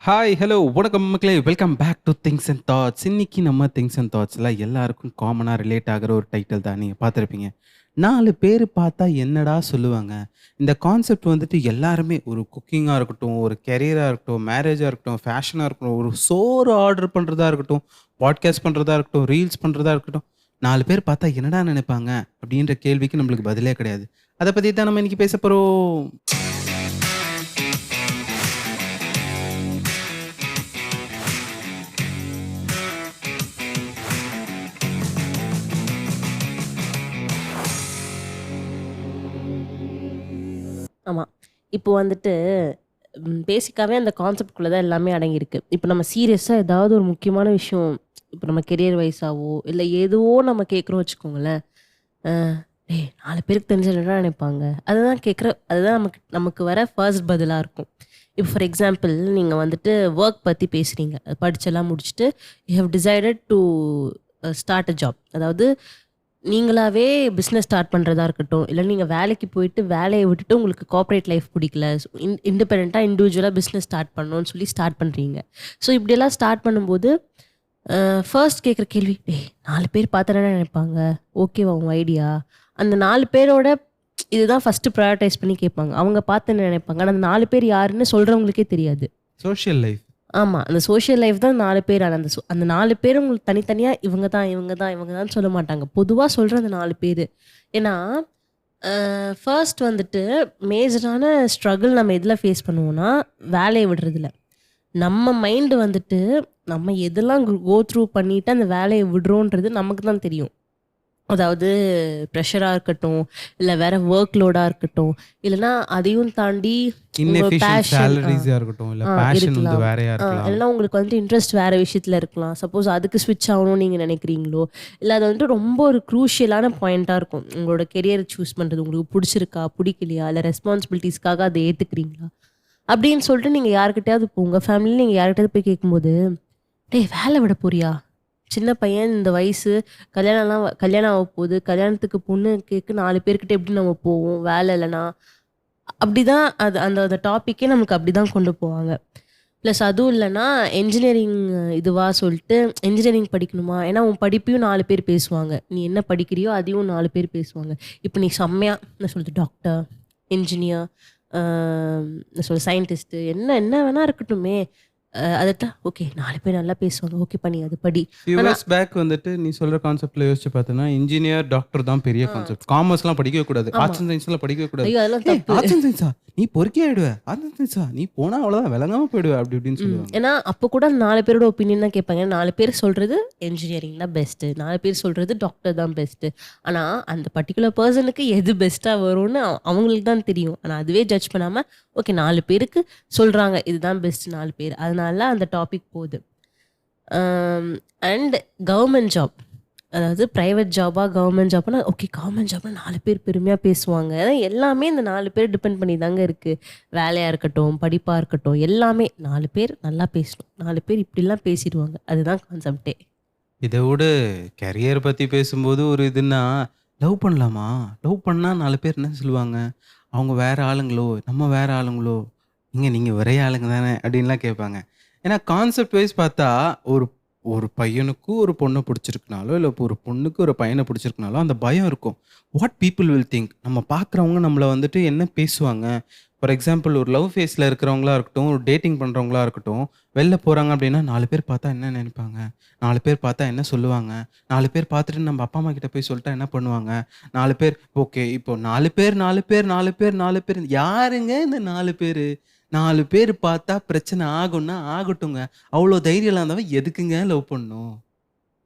Hi, hello, வணக்கம் மக்களே! Welcome back to things and thoughts. இன்னைக்கு நம்ம திங்க்ஸ் அண்ட் தாட்ஸ்ல எல்லாருக்கும் காமனா ரிலேட் ஆகுற ஒரு டைட்டில் தான் நீங்க பார்த்துருப்பீங்க. 4 பேரு பார்த்தா என்னடா சொல்லுவாங்க? இந்த கான்செப்ட் வந்துட்டு எல்லாருமே ஒரு குக்கிங்கா இருக்கட்டும், ஒரு கெரியரா இருக்கட்டும், மேரேஜா இருக்கட்டும், ஃபேஷனா இருக்கட்டும், ஒரு சோறு ஆர்டர் பண்றதா இருக்கட்டும், பாட்காஸ்ட் பண்றதா இருக்கட்டும், ரீல்ஸ் பண்றதா இருக்கட்டும், 4 பேர் பார்த்தா என்னடா நெனைப்பாங்க? அப்படின்ற கேள்விக்கு நம்மளுக்கு பதிலே கிடையாது. அத பத்தி தான் நம்ம இன்னைக்கு பேசப் போறோம். ஆமா. இப்போ வந்துட்டு பேசிக்காவே அந்த கான்செப்ட்குள்ள தான் எல்லாமே அடங்கியிருக்கு. இப்ப நம்ம சீரியஸா ஏதாவது ஒரு முக்கியமான விஷயம், இப்ப நம்ம கெரியர் வைஸாவோ, இல்ல எதுவோ நம்ம கேட்குறோம் வச்சுக்கோங்களேன். அ "டேய் 4 பேருக்கு தெரிஞ்சா என்னடா நினைப்பாங்க?" அதுதான் நமக்கு நமக்கு வர ஃபர்ஸ்ட் பதிலா இருக்கும். இப்போ ஃபார் எக்ஸாம்பிள் நீங்க வந்துட்டு வொர்க் பத்தி பேசுறீங்க. படிச்செல்லாம் முடிச்சுட்டு, you have decided to start a job. அதாவது நீங்களாவே பிசினஸ் ஸ்டார்ட் பண்றதா இருக்கட்டும், இல்ல நீங்க வேலைக்கு போயிட்டு வேலைய விட்டுட்டு உங்களுக்கு கார்ப்பரேட் லைஃப் பிடிக்கல. இண்டிபெண்டன்ட்டா இண்டிவிஜுவலா பிசினஸ் ஸ்டார்ட் பண்ணணும்னு சொல்லி ஸ்டார்ட் பண்றீங்க. ஸோ இப்படியெல்லாம் ஸ்டார்ட் பண்ணும்போது, ஃபர்ஸ்ட் கேட்குற கேள்வி, "டேய் 4 பேர் பார்த்தா என்ன நினைப்பாங்க? ஓகேவா உன் ஐடியா?" அந்த 4 பேரோட இதுதான் ஃபர்ஸ்ட் ப்ரையாரிடைஸ் பண்ணி கேட்பாங்க. அவங்க பார்த்து என்ன நினைப்பாங்க? ஆனா அந்த 4 பேர் யாருன்னு சொல்றவங்களுக்கே தெரியாது. Social life. ஆமா. அந்த சோஷியல் லைஃப் தான் 4 பேர். ஆனா அந்த 4 பேரும் உங்களுக்கு தனித்தனியா இவங்க தான், இவங்க தான், இவங்க தான்னு சொல்ல மாட்டாங்க. பொதுவா சொல்ற அந்த 4 பேரு. ஏன்னா, ஃபர்ஸ்ட் வந்துட்டு மேஜரான ஸ்ட்ரகிள் நம்ம எதுல ஃபேஸ் பண்ணுவோம்னா, வேலைய விடுறதுல. நம்ம மைண்ட் வந்துட்டு நம்ம எதெல்லாம் கோ த்ரூ பண்ணிட்டு அந்த வேலைய விடுறோன்றது நமக்கு தான் தெரியும். அதாவது ப்ரெஷரா இருக்கட்டும், இல்ல வேற ஒர்க் லோடா இருக்கட்டும், இல்லன்னா அதையும் தாண்டி உங்க இன்எஃபிஷியன்ட் பேஷன் சேலரீஸா இருக்கட்டும், இல்ல பேஷன் வந்து இருக்கலாம். வேறயா இருக்கலாம். இல்லன்னா உங்களுக்கு வந்துட்டு இன்ட்ரெஸ்ட் வேற விஷயத்துல இருக்கலாம். சப்போஸ் அதுக்கு ஸ்விட்ச் ஆகணும்னு நீங்க நினைக்கிறீங்களோ, இல்ல அது வந்துட்டு ரொம்ப ஒரு க்ரூஷியலான பாயிண்ட்டா இருக்கும். உங்களோட கெரியர் சூஸ் பண்றது உங்களுக்கு புடிச்சிருக்கா? புடிக்கலையா? இல்ல ரெஸ்பான்சிபிலிட்டீஸ்க்காக அத ஏத்துக்கிறீங்களா? அப்படின்னு சொல்லிட்டு நீங்க யார்கிட்டயாவது இப்போ உங்க ஃபேமிலில நீங்க யார்கிட்டயாவது போய் கேட்கும்போது, "டேய் வேலை விட போறியா? சின்ன பையன் இந்த வயசு, கல்யாணம் ஆகப்போகுது. கல்யாணத்துக்கு பொண்ணு கேட்க 4 பேர்கிட்ட எப்படி நம்ம போவோம்? வேலை இல்லன்னா?" அப்படிதான் அது அந்த அந்த டாபிக்கே நமக்கு அப்படிதான் கொண்டு போவாங்க. ப்ளஸ் அதுவும் இல்லன்னா, என்ஜினியரிங் இதுவா சொல்லிட்டு, என்ஜினியரிங் படிக்கணுமா? ஏன்னா உன் படிப்பையும் 4 பேர் பேசுவாங்க. நீ என்ன படிக்கிறியோ அதையும் 4 பேர் பேசுவாங்க. இப்ப நீ செம்மையா என்ன சொல்றது டாக்டர், என்ஜினியர், அ என்ன சொல்றது சயின்டிஸ்ட் என்ன என்ன வேணா இருக்கட்டுமே. அதத்தான் ஓகே 4 பேர் நல்லா பேசுவாங்க. ஓகேப்பா நீ அது படி. ஃபியூ ஆனா இயர்ஸ் பேக் வந்துட்டு நீ சொல்ற கான்செப்ட்ல யோசிச்சு பார்த்தேன்னா, இன்ஜினியர், டாக்டர் தான் பெரிய ஆ கான்செப்ட். காமர்ஸ்லாம் படிக்கவே கூடாது. ஆமா. ஆர்ட்ஸ் அண்ட் சயன்ஸ்லாம் படிக்கவே கூடாது. ஐயோ! அதெல்லாம் "ஏய் தப்பு. ஆர்ட்ஸ் அண்ட் சயன்ஸா? நீ பொறுக்கி ஆயிடுவ. ஆர்ட்ஸ் அண்ட் சயன்ஸா? நீ போனா அவ்வளோதான் விளங்காம போயிடுவ." அப்படி இப்படின்னு சொல்லுவாங்க. ஏன்னா, அப்ப கூட 4 பேரோட ஒப்பீனியன் தான் கேட்பாங்க. 4 பேர் சொல்றது என்ஜினியரிங் தான் பெஸ்ட்டு. 4 பேர் சொல்றது டாக்டர் தான் பெஸ்ட்டு. ஆனா, அந்த பர்ட்டிகுலர் பெர்சனுக்கு எது பெஸ்ட்டா வரும்னு அவங்களுக்கு தான் தெரியும். ஆனா, அதுவே ஜட்ஜ் பண்ணாம, ஓகே 4 பேருக்கு சொல்றாங்க. இதுதான் பெஸ்ட் 4 பேர். அதனால அந்த டாபிக் போது. Um and government job. அதாவது பிரைவேட் ஜாபா, கவர்ன்மென்ட் ஜாப்னா, ஓகே கவர்ன்மென்ட் ஜாப்னா 4 பேர் பெருமையா பேசுவாங்க. அதான் எல்லாமே இந்த 4 பேர் டிபெண்ட் பண்ணி தாங்க இருக்கு. வேலையா இருக்கட்டும், படிப்பா இருக்கட்டும், எல்லாமே 4 பேர் நல்லா பேசணும். 4 பேர் இப்படிலாம் பேசிருவாங்க. அதுதான் கான்செப்ட்டே. இத விட கரியர் பத்தி பேசும்போது ஒரு இதுன்னா, லவ் பண்ணலாமா? லவ் பண்ணா 4 பேர் என்ன சொல்லுவாங்க? அவங்க வேற ஆளுங்களோ, நம்ம வேற ஆளுங்களோ, "ஏங்க நீங்க ஒரே ஆளுங்க தானே" அப்படின்லாம் கேட்பாங்க. ஏன்னா கான்செப்ட் வைஸ் பார்த்தா, ஒரு ஒரு பையனுக்கு ஒரு பொண்ண புடிச்சிருக்குனாலோ, இல்ல ஒரு பொண்ணுக்கு ஒரு பையன புடிச்சிருக்குனாலோ, அந்த பயம் இருக்கும். What people will think? நம்ம பார்க்குறவங்க நம்மள வந்துட்டு என்ன பேசுவாங்க? ஃபார் எக்ஸாம்பிள் ஒரு லவ் ஃபேஸ்ல இருக்கிறவங்களா இருக்கட்டும், ஒரு டேட்டிங் பண்றவங்களா இருக்கட்டும், வெளில போறாங்க அப்படின்னா 4 பேர் பார்த்தா என்ன நெனைப்பாங்க? 4 பேர் பார்த்தா என்ன சொல்லுவாங்க? 4 பேர் பார்த்துட்டு நம்ம அப்பா, அம்மா கிட்ட போய் சொல்ட்டா என்ன பண்ணுவாங்க? 4 பேர் ஓகே. இப்போ 4 பேர், 4 பேர், 4 பேர், 4 பேர் யாருங்க இந்த 4 பேரு? 4 பேர் பார்த்தா பிரச்சனை ஆகும்னா ஆகட்டுங்க. அவ்ளோ தைரியம் இல்லாதவன் எதுக்குங்க லவ் பண்ணணும்?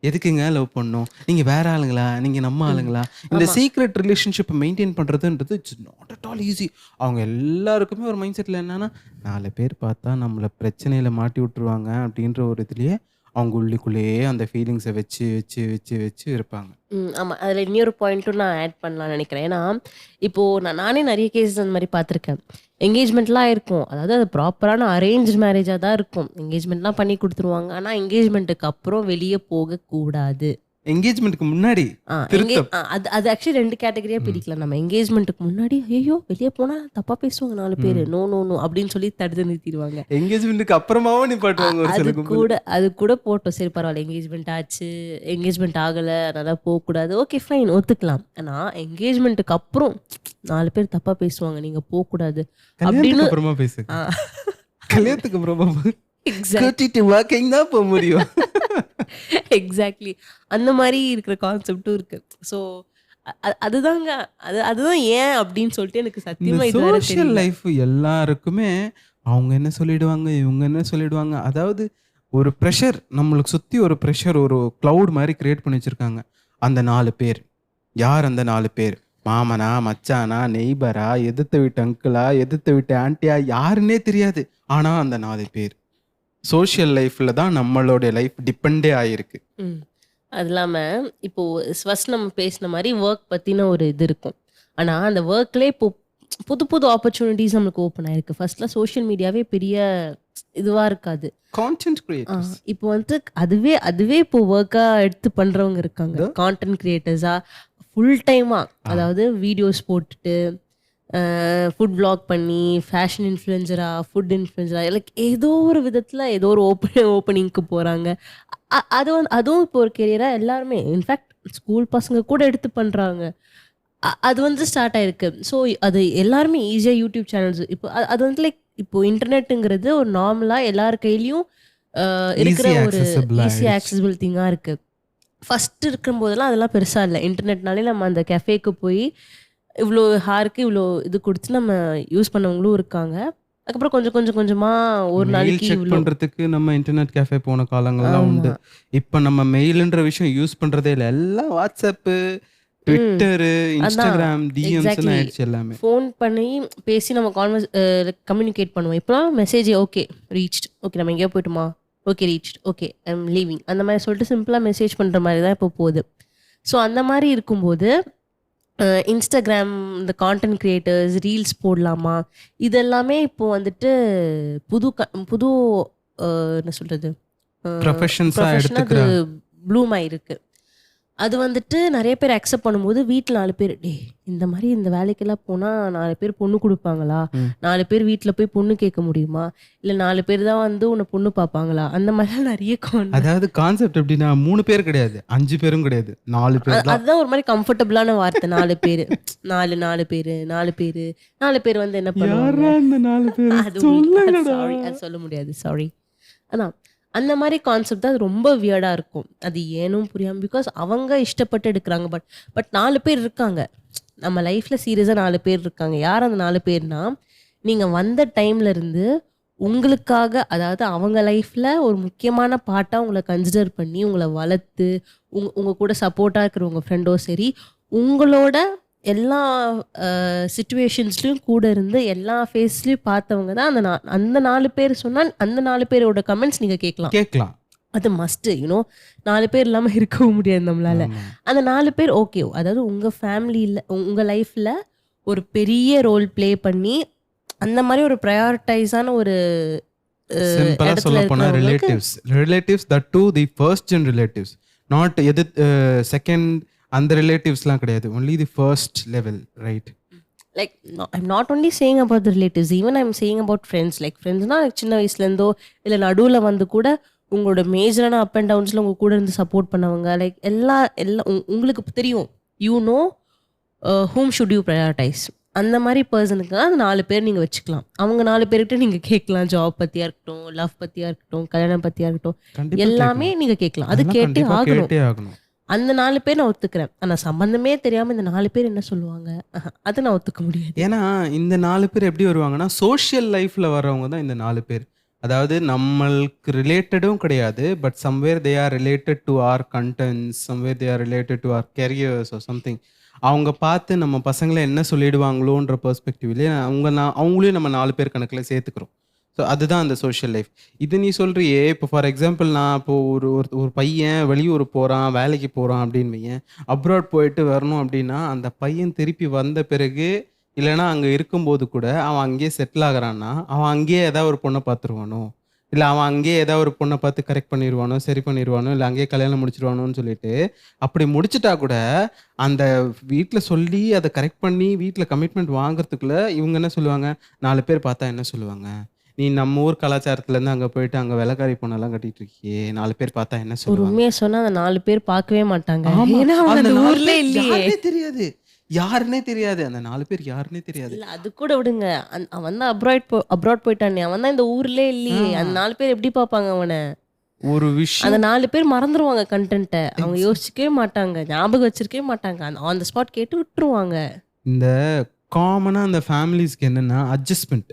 எதுக்குங்க லவ் பண்ணணும்? நீங்க வேற ஆளுங்களா? நீங்க நம்ம ம். ஆளுங்களா? இந்த ஆமா. சீக்ரெட் ரிலேஷன்ஷிப்ப மெயின்டெயின் பண்றதுன்றது it's not at all easy. அவங்க எல்லாருக்குமே ஒரு மைண்ட் செட்ல என்னன்னா, 4 பேர் பார்த்தா நம்மள பிரச்சனையில மாட்டி விட்டுருவாங்க அப்படின்ற ஒரு இதுலயே அவங்க உள்ளுக்குள்ளேயே அந்த ஃபீலிங்ஸ வச்சு, வச்சு, வச்சு, வச்சு இருப்பாங்க. ஆமா. அதுல இன்னொரு பாயிண்ட்டும் நான் ஆட் பண்ணலாம்னு நெனைக்கிறேன். ஏன்னா, இப்போ நானே நெறைய கேஸஸ் அந்த மாரி பார்த்துருக்கேன். என்கேஜ்மெண்ட்லாம் இருக்கும். அதாவது அது ப்ராப்பரான அரேஞ்ச்டு மேரேஜா தான் இருக்கும். என்கேஜ்மெண்ட்லாம் பண்ணி குடுத்துருவாங்க. ஆனா, என்கேஜ்மெண்ட்டுக்கு அப்புறம் வெளிய போகக்கூடாது. என்கேஜ்மென்ட்க்கு முன்னாடி திருத்தம். அது அது ஆக்சுவலி 2 கேட்டகரியா பிரிக்கலாம். நம்ம என்கேஜ்மென்ட்க்கு முன்னாடி ஐயோ வெளிய போனா தப்பா பேசுவாங்க 4 பேரு. நோ நோ நோ அப்படின்னு சொல்லி தடுத்து நிறுத்திடுவாங்க. என்கேஜ்மென்ட்க்கு அப்புறமாவும் நிப்பாட்டுவாங்க ஒரு சில கும்பல். அது கூட போட்டோம். சரி பரவாயில்ல, என்கேஜ்மெண்ட் ஆச்சு, என்கேஜ்மெண்ட் ஆகல, அதனால போகக்கூடாது. ஓகே ஃபைன், ஒத்துக்கலாம். ஆனா என்கேஜ்மெண்ட்டுக்கு அப்புறம் 4 பேர் தப்பா பேசுவாங்க, நீங்க போகக்கூடாது அப்படின்னு. கல்யாணத்துக்கு அப்புறமா பேசுங்க. கல்யாணத்துக்கு அப்புறமா கூட்டிட்டு வாக்கிங் தான் போக முடியும். எக்ஸாக்ட்லி அந்த மாதிரி இருக்கிற கான்செப்டும் இருக்கு. ஸோ அதுதாங்க, அதுதான் ஏன் அப்படின்னு சொல்லிட்டு எனக்கு இந்த சத்தியமா இது வரை சோஷியல் தெரியல. லைஃப் எல்லாருக்குமே அவங்க என்ன சொல்லிடுவாங்க, இவங்க என்ன சொல்லிடுவாங்க. அதாவது ஒரு ப்ரெஷர், நம்மளுக்கு சுத்தி ஒரு ப்ரெஷர், ஒரு கிளவுட் மாதிரி கிரியேட் பண்ணி வச்சிருக்காங்க. அந்த 4 பேர் யார்? அந்த 4 பேர் மாமனா, மச்சானா, நெய்பரா, எதிர்த்த வீட்டு அங்கிளா, எதிர்த்த வீட்டு ஆண்டியா, யாருன்னே தெரியாது. ஆனா அந்த 4 பேர் சோஷியல் லைஃப்ல தான் நம்மளுடைய லைஃப் டிபெண்டே ஆயிருக்கு. ம். அது இல்லாம இப்போ ஃபர்ஸ்ட் நம்ம பேசின மாதிரி ஒர்க் பத்தின ஒரு இது இருக்கும். ஆனா அந்த ஒர்க்லேயே இப்போ புது புது ஆப்பர்ச்சுனிட்டிஸ் நம்மளுக்கு ஓப்பன் ஆயிருக்கு. ஃபர்ஸ்ட்லாம் சோஷியல் மீடியாவே பெரிய இதுவா இருக்காது. கான்டென்ட் கிரியேட்டர்ஸ் இப்போ வந்து அதுவே இப்போ ஒர்க்கா எடுத்து பண்றவங்க இருக்காங்க. கான்டென்ட் கிரியேட்டர்ஸா ஃபுல் டைமா, அதாவது வீடியோஸ் போட்டுட்டு ஃபுட் vlog பண்ணி ஃபேஷன் இன்ஃப்ளூயன்சரா, ஃபுட் இன்ஃப்ளூயன்சரா, லைக் ஏதோ ஒரு விதத்தில் ஏதோ ஒரு ஓப்பனிங்க்கு போகிறாங்க. அதுவும் இப்போ ஒரு கெரியரா எல்லாருமே, இன்ஃபேக்ட் ஸ்கூல் பசங்க கூட எடுத்து பண்ணுறாங்க. அது வந்து ஸ்டார்ட் ஆயிருக்கு. ஸோ அது எல்லாருமே ஈஸியாக யூடியூப் சேனல்ஸ் இப்போ அது வந்து லைக் இப்போ இன்டர்நெட்டுங்கிறது ஒரு நார்மலாக எல்லார் கையிலையும் இருக்கிற ஒரு ஈஸி ஆக்சசிபிள் திங்காக இருக்குது. ஃபஸ்ட்டு இருக்கும்போதெல்லாம் அதெல்லாம் பெருசாக இல்லை. இன்டர்நெட்னாலே நம்ம அந்த கெஃபேக்கு போய் இவ்வளோ ஹாருக்கு இவ்வளோ இது கொடுத்து நம்ம யூஸ் பண்ணவங்களும் இருக்காங்க. அதுக்கப்புறம் கொஞ்சம் கொஞ்சமாக ஒரு நாளைக்கு செக் பண்றதுக்கு நம்ம இன்டர்நெட் கேஃபே போன காலங்கள்லாம் உண்டு. இப்போ நம்ம மெயில்ன்ற விஷயம் யூஸ் பண்றதே இல்லை. எல்லாம் வாட்ஸ்அப்பு, ட்விட்டரு, இன்ஸ்டாகிராம், டிஎம்ஸ்னு ஆயிடுச்சு எல்லாமே. ஃபோன் பண்ணி பேசி நம்ம கம்யூனிகேட் பண்ணுவோம். இப்போலாம் மெசேஜ் ஓகே ரீச்ட், ஓகே நம்ம எங்கேயோ போய்ட்டுமா, okay reached, okay I'm leaving, அந்த மாதிரி சொல்லிட்டு சிம்பிளாக மெசேஜ் பண்ணுற மாதிரி தான் இப்போ போகுது. ஸோ அந்த மாதிரி இருக்கும்போது இன்ஸ்டாகிராம், இந்த கான்டென்ட் கிரியேட்டர்ஸ், ரீல்ஸ் போடலாமா, இதெல்லாமே இப்போ வந்துட்டு புது என்ன சொல்கிறது ப்ரொஃபஷன்ஸா எடுத்துக்கிறாங்க. ப்ளூம் ஆயிருக்கு. அது வந்துட்டு நிறைய பேர் அக்செப்ட் பண்ணும்போது வீட்டில் 4 பேர் இந்த மாதிரி இந்த வேலைக்கெல்லாம் போனால் 4 பேர் பொண்ணு கொடுப்பாங்களா, 4 பேர் வீட்டில் போய் பொண்ணு கேட்க முடியுமா, இல்லை 4 பேர் தான் வந்து உன்னை பொண்ணு பார்ப்பாங்களா, அந்த மாதிரிலாம் நிறைய அதாவது கான்செப்ட் எப்படின்னா 3 பேர் கிடையாது, 5 பேரும் கிடையாது, 4 பேர். அதுதான் ஒரு மாதிரி கம்ஃபர்டபுளான வார்த்தை. 4 பேர் 4 பேர் வந்து என்ன பண்ணுவாங்க, அது சொல்ல முடியாது, சாரி. அதான் அந்த மாதிரி கான்செப்ட் தான் ரொம்ப வியர்டாக இருக்கும். அது ஏனும் புரியாமல், பிகாஸ் அவங்க இஷ்டப்பட்டு எடுக்கிறாங்க. பட் 4 பேர் இருக்காங்க நம்ம லைஃப்பில், சீரியஸாக 4 பேர் இருக்காங்க. யார் அந்த 4 பேர்னா, நீங்கள் வந்த டைம்லேருந்து உங்களுக்காக, அதாவது அவங்க லைஃப்பில் ஒரு முக்கியமான பார்ட்டாக உங்களை கன்சிடர் பண்ணி உங்களை வளர்த்து உங்கள் கூட சப்போர்ட்டாக இருக்கிற உங்கள் ஃப்ரெண்டோ சரி, உங்களோட எல்லா சிச்சுவேஷன்ஸ்லையும் கூட இருந்து எல்லா ஃபேஸ்லையும் பார்த்தவங்க தான் அந்த 4 பேர் சொன்னால் அந்த 4 பேரோட கமெண்ட்ஸ் நீங்கள் கேட்கலாம். அது மஸ்ட், யூனோ 4 பேர் இல்லாமல் இருக்கவும் முடியாது நம்மளால. அந்த 4 பேர் ஓகே, அதாவது உங்கள் ஃபேமிலியில் உங்கள் லைஃப்பில் ஒரு பெரிய ரோல் ப்ளே பண்ணி அந்த மாதிரி ஒரு ப்ரையாரிட்டைஸான ஒரு சிம்பிளா சொல்ல போனா relatives that to the first gen relatives, not second அந்த ரிலேட்டிவ்ஸ்லாம் கிடையாது, only the first level, right? Like I'm not only saying about the relatives, even I'm saying about friends. Like friendsனா சின்ன வயசுலேருந்தோ இல்லை நடுவில் வந்து கூட உங்களோட மேஜரான அப் அண்ட் டவுன்ஸில் உங்கள் கூட இருந்து சப்போர்ட் பண்ணவங்க, லைக் எல்லாம் உங்களுக்கு தெரியும், you know whom should you prioritize. அந்த மாதிரி பர்சனுக்கு தான் அந்த 4 பேர் நீங்கள் வச்சுக்கலாம். அவங்க 4 பேர்கிட்ட நீங்கள் கேட்கலாம், ஜாப் பற்றியாக இருக்கட்டும், லவ் பற்றியாக இருக்கட்டும், கல்யாணம் பற்றியாக இருக்கட்டும், எல்லாமே நீங்கள் கேட்கலாம். அது கேட்டே ஆகணும். அந்த 4 பேர் நான் ஒத்துக்கிறேன். ஆனால் சம்பந்தமே தெரியாமல் இந்த 4 பேர் என்ன சொல்லுவாங்க, அதை நான் ஒத்துக்க முடியாது. ஏன்னா இந்த 4 பேர் எப்படி வருவாங்கன்னா, சோஷியல் லைஃப்பில் வர்றவங்க தான் இந்த 4 பேர். அதாவது நம்மளுக்கு ரிலேட்டடும் கிடையாது, but somewhere they are related to our contents, somewhere they are related to our careers or something. அவங்க பார்த்து நம்ம பசங்களை என்ன சொல்லிடுவாங்களோன்ற பெர்ஸ்பெக்டிவ்லேயே அவங்களையும் நம்ம 4 பேர் கணக்கில் சேர்த்துக்கிறோம். ஸோ அதுதான் அந்த சோஷியல் லைஃப். இது நீ சொல்கிறியே, இப்போ ஃபார் எக்ஸாம்பிள் நான் இப்போது ஒரு பையன் வெளியூர் போகிறான், வேலைக்கு போகிறான் அப்படின்னு வையன், அப்ராட் போயிட்டு வரணும் அப்படின்னா, அந்த பையன் திருப்பி வந்த பிறகு இல்லைனா அங்கே இருக்கும்போது கூட அவன் அங்கேயே செட்டில் ஆகிறான்னா, அவன் அங்கேயே ஏதாவது ஒரு பொண்ணை பார்த்துருவானோ, இல்ல அவன் அங்கேயே ஏதாவது ஒரு பொண்ணை பார்த்து கரெக்ட் பண்ணிடுவானோ, சரி பண்ணிடுவானோ, இல்லை அங்கேயே கல்யாணம் முடிச்சிருவானோன்னு சொல்லிட்டு அப்படி முடிச்சிட்டா கூட அந்த வீட்ல சொல்லி அதை கரெக்ட் பண்ணி வீட்ல கமிட்மெண்ட் வாங்குறதுக்குள்ள இவங்க என்ன சொல்லுவாங்க, 4 பேர் பார்த்தா என்ன சொல்லுவாங்க, நீ நம்ம ஊர் கலாச்சாரத்துல இருந்து அங்க போயிட்டு அங்க வெள்ளக்காரி பொண்ணெல்லாம் கட்டிட்டு இருக்கியே, 4 பேர் பார்த்தா என்ன ஒரு சொல்லுவாங்க. உண்மையை சொன்னா அந்த 4 பேர் பார்க்கவே மாட்டாங்க. ஆமா, ஏன்னா அவங்க அந்த அந்த 4 ஊர்ல பேர் இல்லையே. யாருன்னே தெரியாது. யாருன்னே தெரியாது. அந்த 4 பேர் யாருன்னே தெரியாது. இல்ல அது கூட விடுங்க. அவன் தான் அப்ராட் போயிட்டானே. அவன் தான் இந்த ஊர்லயே இல்லையே. அந்த 4 பேர் எப்படி பார்ப்பாங்க அவனை? ஒரு அந்த விஷயம் 4 பேர் மறந்துருவாங்க கண்டென்ட்ட. அவங்க யோசிக்கவே மாட்டாங்க. ஞாபகம் வச்சிருக்கவே மாட்டாங்க. ஆன் த ஸ்பாட் கேட்டு விட்டுருவாங்க. இந்த காமனா அந்த ஃபேமிலிஸ்க்கு என்னன்னா அட்ஜஸ்ட்மெண்ட்.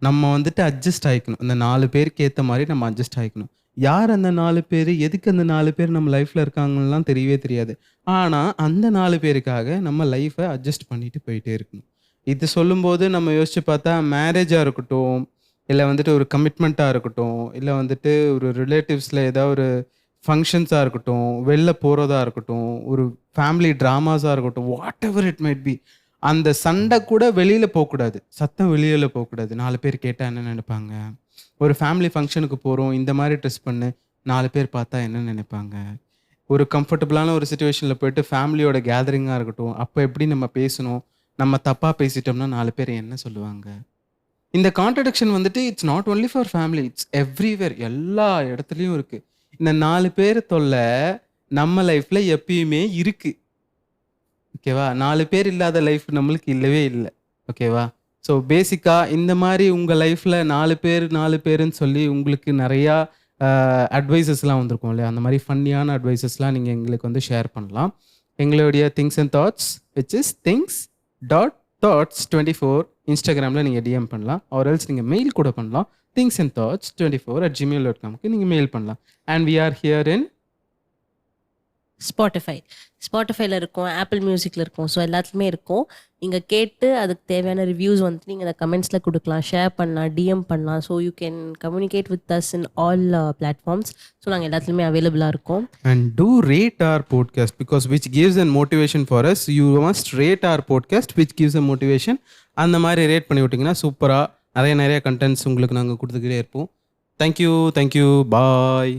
நம்ம வந்துட்டு அட்ஜஸ்ட் ஆயிக்கணும். இந்த 4 பேருக்கு ஏத்த மாதிரி நம்ம அட்ஜஸ்ட் ஆயிக்கணும். யார் அந்த 4 பேரு? எதுக்கு அந்த 4 பேர் நம்ம லைஃப்ல இருக்காங்கன்னுலாம் தெரியவே தெரியாது. ஆனா, அந்த 4 பேருக்காக நம்ம லைஃப அட்ஜஸ்ட் பண்ணிட்டு போயிட்டே இருக்கணும். இது சொல்லும்போது நம்ம யோசிச்சு பார்த்தா மேரேஜா இருக்கட்டும், இல்ல வந்துட்டு ஒரு கமிட்மெண்ட்டா இருக்கட்டும், இல்ல வந்துட்டு ஒரு ரிலேட்டிவ்ஸ்ல ஏதாவது ஒரு ஃபங்ஷன்ஸா இருக்கட்டும், வெளில போறதா இருக்கட்டும், ஒரு ஃபேமிலி ட்ராமாஸா இருக்கட்டும், what ever it might be. அந்த சண்டை கூட வெளியில போக்கூடாது. சத்தம் வெளியில போக்கூடாது. 4 பேர் கேட்டா என்ன நினைப்பாங்க? ஒரு ஃபேமிலி ஃபங்ஷனுக்கு போறோம். இந்த மாரி ட்ரெஸ் பண்ணு. 4 பேர் பார்த்தா என்ன நினைப்பாங்க? ஒரு கம்ஃபர்டபுளான ஒரு சிச்சுவேஷன்ல போயிட்டு ஃபேமிலியோட கேதரிங்கா இருக்கட்டும். அப்ப எப்படி நம்ம பேசணும்? நம்ம தப்பா பேசிட்டோம்னா 4 பேர் என்ன சொல்லுவாங்க? இந்த கான்ட்ரடிக்ஷன் வந்துட்டு it's not only for family. It's everywhere. எல்லா இடத்துலயும் இருக்கு. இந்த 4 பேர் தொல்லை நம்ம லைஃப்ல எப்பயுமே இருக்கு. ஓகேவா? 4 பேர் இல்லாத லைஃப் நம்மளுக்கு இல்லவே இல்ல. ஓகேவா? ஸோ பேசிக்கா இந்த மாரி உங்க லைஃப்ல 4 பேர் 4 பேருன்னு சொல்லி உங்களுக்கு நெறையா அட்வைசஸ்லாம் வந்திருக்கும் இல்லையா? அந்த மாரி ஃபன்னியான அட்வைசஸ்லாம் நீங்க எங்களுக்கு வந்து ஷேர் பண்ணலாம். எங்களுடைய things and thoughts which is things.thoughts24 இன்ஸ்டாகிராம்ல நீங்க டிஎம் பண்ணலாம். ஆர் எல்ஸ் நீங்க மெயில் கூட பண்ணலாம். thingsandthoughts24@gmail.comக்கு நீங்க மெயில் பண்ணலாம். And we are here in ஸ்பாட்டிஃபைல இருக்கும், ஆப்பிள் மியூசிக்ல இருக்கும். ஸோ எல்லாத்துலயுமே இருக்கும். நீங்க கேட்டு அதுக்கு தேவையான ரிவ்யூஸ் வந்து நீங்க இந்த கமெண்ட்ஸ்ல குடுக்கலாம், ஷேர் பண்ணலாம், டிஎம் பண்ணலாம். So you can communicate with us in all platforms. So நாங்க எல்லாத்துலயுமே அவைலபிளா இருக்கோம். and do rate our podcast because which gives a motivation for us. You must rate our podcast which gives a motivation. அந்த மாதிரி rate பண்ணி விட்டிங்கன்னா சூப்பராக நிறைய கண்டென்ட்ஸ் உங்களுக்கு நாங்கள் கொடுத்துக்கிட்டே இருப்போம். Thank you bye.